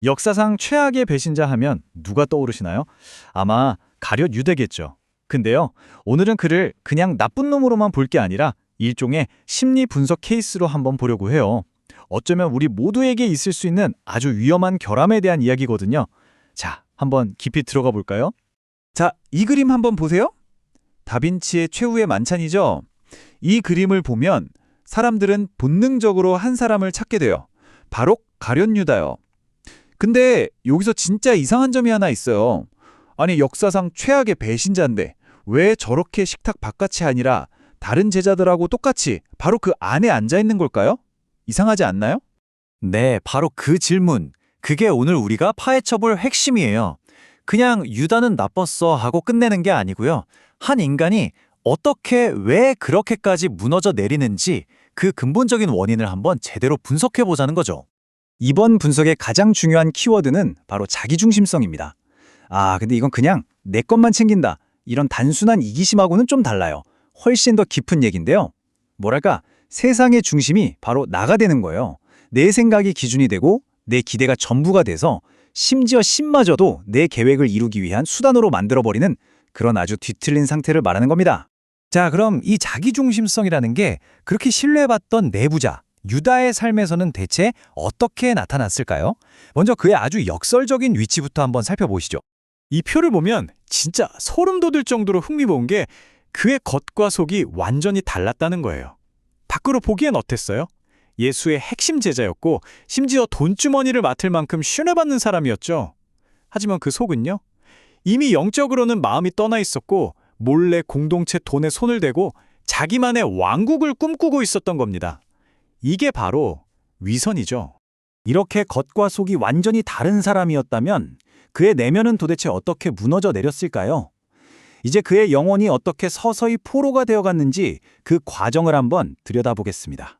역사상 최악의 배신자 하면 누가 떠오르시나요? 아마 가룟 유대겠죠. 근데요, 오늘은 그를 그냥 나쁜 놈으로만 볼 게 아니라 일종의 심리 분석 케이스로 한번 보려고 해요. 어쩌면 우리 모두에게 있을 수 있는 아주 위험한 결함에 대한 이야기거든요. 자, 한번 깊이 들어가 볼까요? 자, 이 그림 한번 보세요. 다빈치의 최후의 만찬이죠. 이 그림을 보면 사람들은 본능적으로 한 사람을 찾게 돼요. 바로 가룟 유다요. 근데 여기서 진짜 이상한 점이 하나 있어요. 아니, 역사상 최악의 배신자인데 왜 저렇게 식탁 바깥이 아니라 다른 제자들하고 똑같이 바로 그 안에 앉아 있는 걸까요? 이상하지 않나요? 네, 바로 그 질문. 그게 오늘 우리가 파헤쳐볼 핵심이에요. 그냥 유다는 나빴어 하고 끝내는 게 아니고요. 한 인간이 어떻게, 왜 그렇게까지 무너져 내리는지 그 근본적인 원인을 한번 제대로 분석해보자는 거죠. 이번 분석의 가장 중요한 키워드는 바로 자기중심성입니다. 근데 이건 그냥 내 것만 챙긴다, 이런 단순한 이기심하고는 좀 달라요. 훨씬 더 깊은 얘기인데요. 뭐랄까, 세상의 중심이 바로 나가 되는 거예요. 내 생각이 기준이 되고 내 기대가 전부가 돼서 심지어 신마저도 내 계획을 이루기 위한 수단으로 만들어버리는 그런 아주 뒤틀린 상태를 말하는 겁니다. 자, 그럼 이 자기중심성이라는 게 그렇게 신뢰받던 내부자, 유다의 삶에서는 대체 어떻게 나타났을까요? 먼저 그의 아주 역설적인 위치부터 한번 살펴보시죠. 이 표를 보면 진짜 소름 돋을 정도로 흥미로운 게 그의 겉과 속이 완전히 달랐다는 거예요. 밖으로 보기엔 어땠어요? 예수의 핵심 제자였고 심지어 돈주머니를 맡을 만큼 신뢰받는 사람이었죠. 하지만 그 속은요? 이미 영적으로는 마음이 떠나 있었고 몰래 공동체 돈에 손을 대고 자기만의 왕국을 꿈꾸고 있었던 겁니다. 이게 바로 위선이죠. 이렇게 겉과 속이 완전히 다른 사람이었다면 그의 내면은 도대체 어떻게 무너져 내렸을까요? 이제 그의 영혼이 어떻게 서서히 포로가 되어갔는지 그 과정을 한번 들여다보겠습니다.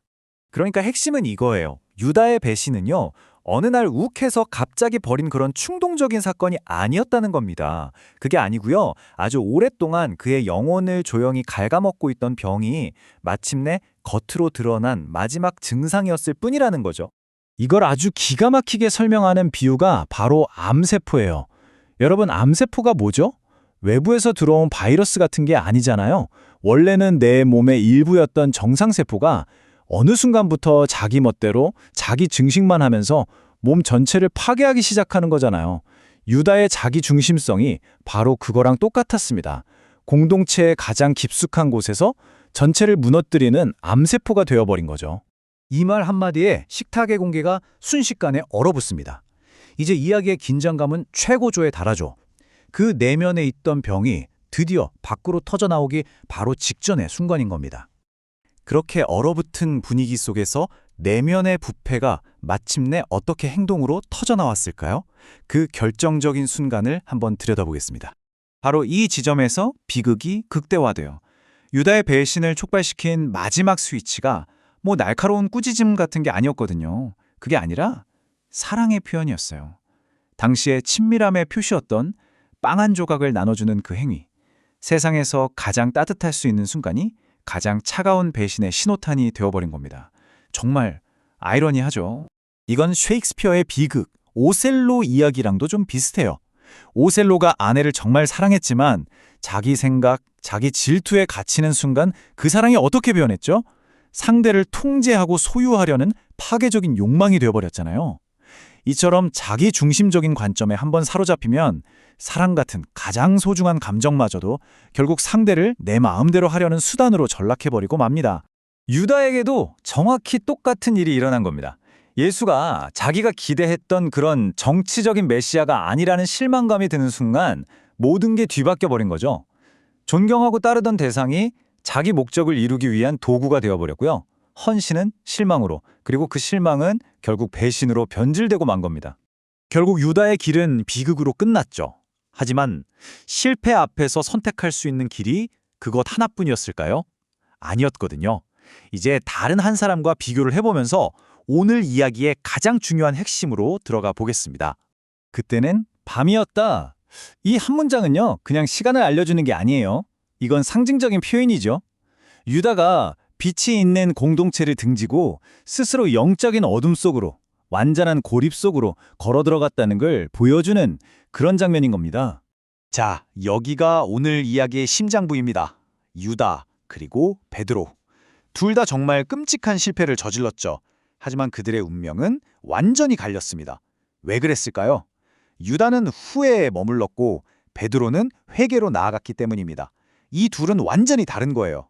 그러니까 핵심은 이거예요. 유다의 배신은요, 어느 날 욱해서 갑자기 벌인 그런 충동적인 사건이 아니었다는 겁니다. 그게 아니고요, 아주 오랫동안 그의 영혼을 조용히 갉아먹고 있던 병이 마침내 겉으로 드러난 마지막 증상이었을 뿐이라는 거죠. 이걸 아주 기가 막히게 설명하는 비유가 바로 암세포예요. 여러분, 암세포가 뭐죠? 외부에서 들어온 바이러스 같은 게 아니잖아요. 원래는 내 몸의 일부였던 정상세포가 어느 순간부터 자기 멋대로 자기 증식만 하면서 몸 전체를 파괴하기 시작하는 거잖아요. 유다의 자기 중심성이 바로 그거랑 똑같았습니다. 공동체의 가장 깊숙한 곳에서 전체를 무너뜨리는 암세포가 되어버린 거죠. 이 말 한마디에 식탁의 공기가 순식간에 얼어붙습니다. 이제 이야기의 긴장감은 최고조에 달하죠. 그 내면에 있던 병이 드디어 밖으로 터져나오기 바로 직전의 순간인 겁니다. 그렇게 얼어붙은 분위기 속에서 내면의 부패가 마침내 어떻게 행동으로 터져나왔을까요? 그 결정적인 순간을 한번 들여다보겠습니다. 바로 이 지점에서 비극이 극대화돼요. 유다의 배신을 촉발시킨 마지막 스위치가 날카로운 꾸짖음 같은 게 아니었거든요. 그게 아니라 사랑의 표현이었어요. 당시의 친밀함의 표시였던 빵 한 조각을 나눠주는 그 행위. 세상에서 가장 따뜻할 수 있는 순간이 가장 차가운 배신의 신호탄이 되어버린 겁니다. 정말 아이러니하죠. 이건 셰익스피어의 비극, 오셀로 이야기랑도 좀 비슷해요. 오셀로가 아내를 정말 사랑했지만 자기 생각, 자기 질투에 갇히는 순간 그 사랑이 어떻게 변했죠? 상대를 통제하고 소유하려는 파괴적인 욕망이 되어버렸잖아요. 이처럼 자기 중심적인 관점에 한번 사로잡히면 사랑 같은 가장 소중한 감정마저도 결국 상대를 내 마음대로 하려는 수단으로 전락해버리고 맙니다. 유다에게도 정확히 똑같은 일이 일어난 겁니다. 예수가 자기가 기대했던 그런 정치적인 메시아가 아니라는 실망감이 드는 순간 모든 게 뒤바뀌어버린 거죠. 존경하고 따르던 대상이 자기 목적을 이루기 위한 도구가 되어버렸고요. 헌신은 실망으로, 그리고 그 실망은 결국 배신으로 변질되고 만 겁니다. 결국 유다의 길은 비극으로 끝났죠. 하지만 실패 앞에서 선택할 수 있는 길이 그것 하나뿐이었을까요? 아니었거든요. 이제 다른 한 사람과 비교를 해보면서 오늘 이야기의 가장 중요한 핵심으로 들어가 보겠습니다. 그때는 밤이었다. 이 한 문장은요, 그냥 시간을 알려주는 게 아니에요. 이건 상징적인 표현이죠. 유다가 빛이 있는 공동체를 등지고 스스로 영적인 어둠 속으로, 완전한 고립 속으로 걸어 들어갔다는 걸 보여주는 그런 장면인 겁니다. 자, 여기가 오늘 이야기의 심장부입니다. 유다 그리고 베드로. 둘 다 정말 끔찍한 실패를 저질렀죠. 하지만 그들의 운명은 완전히 갈렸습니다. 왜 그랬을까요? 유다는 후회에 머물렀고 베드로는 회개로 나아갔기 때문입니다. 이 둘은 완전히 다른 거예요.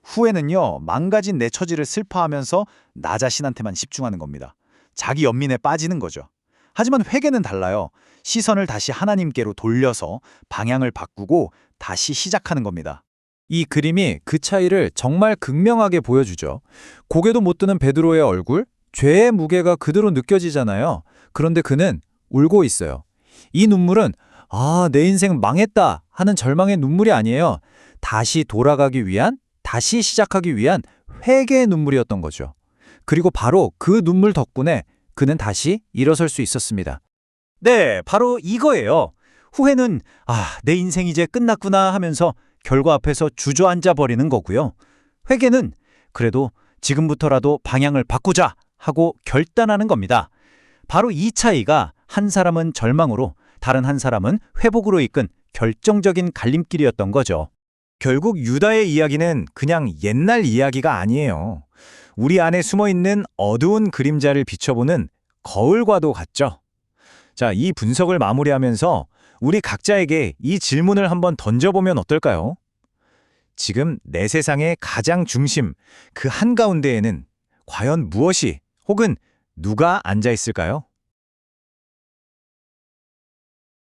후회는요, 망가진 내 처지를 슬퍼하면서 나 자신한테만 집중하는 겁니다. 자기 연민에 빠지는 거죠. 하지만 회개는 달라요. 시선을 다시 하나님께로 돌려서 방향을 바꾸고 다시 시작하는 겁니다. 이 그림이 그 차이를 정말 극명하게 보여주죠. 고개도 못 드는 베드로의 얼굴, 죄의 무게가 그대로 느껴지잖아요. 그런데 그는 울고 있어요. 이 눈물은 내 인생 망했다 하는 절망의 눈물이 아니에요. 다시 돌아가기 위한, 다시 시작하기 위한 회개의 눈물이었던 거죠. 그리고 바로 그 눈물 덕분에 그는 다시 일어설 수 있었습니다. 네, 바로 이거예요. 후회는 내 인생 이제 끝났구나 하면서 결과 앞에서 주저앉아 버리는 거고요. 회개는 그래도 지금부터라도 방향을 바꾸자 하고 결단하는 겁니다. 바로 이 차이가 한 사람은 절망으로 다른 한 사람은 회복으로 이끈 결정적인 갈림길이었던 거죠. 결국 유다의 이야기는 그냥 옛날 이야기가 아니에요. 우리 안에 숨어있는 어두운 그림자를 비춰보는 거울과도 같죠. 자, 이 분석을 마무리하면서 우리 각자에게 이 질문을 한번 던져보면 어떨까요? 지금 내 세상의 가장 중심, 그 한가운데에는 과연 무엇이 혹은 누가 앉아 있을까요?